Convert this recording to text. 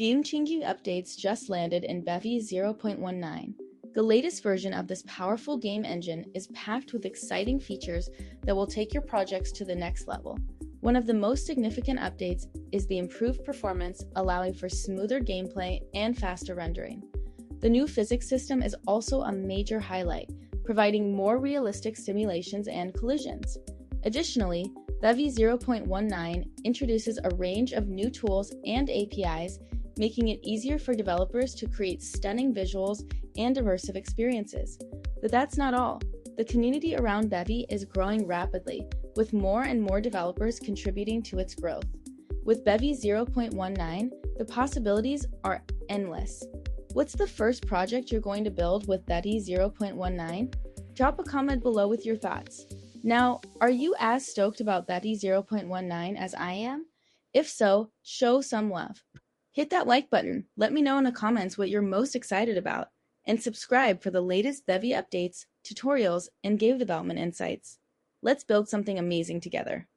Game-changing updates just landed in Bevy 0.19. The latest version of this powerful game engine is packed with exciting features that will take your projects to the next level. One of the most significant updates is the improved performance, allowing for smoother gameplay and faster rendering. The new physics system is also a major highlight, providing more realistic simulations and collisions. Additionally, Bevy 0.19 introduces a range of new tools and APIs, making it easier for developers to create stunning visuals and immersive experiences. But that's not all. The community around Bevy is growing rapidly, with more and more developers contributing to its growth. With Bevy 0.19, the possibilities are endless. What's the first project you're going to build with Bevy 0.19? Drop a comment below with your thoughts. Now, are you as stoked about Bevy 0.19 as I am? If so, show some love. Hit that like button, let me know in the comments what you're most excited about, and subscribe for the latest Bevy updates, tutorials, and game development insights. Let's build something amazing together.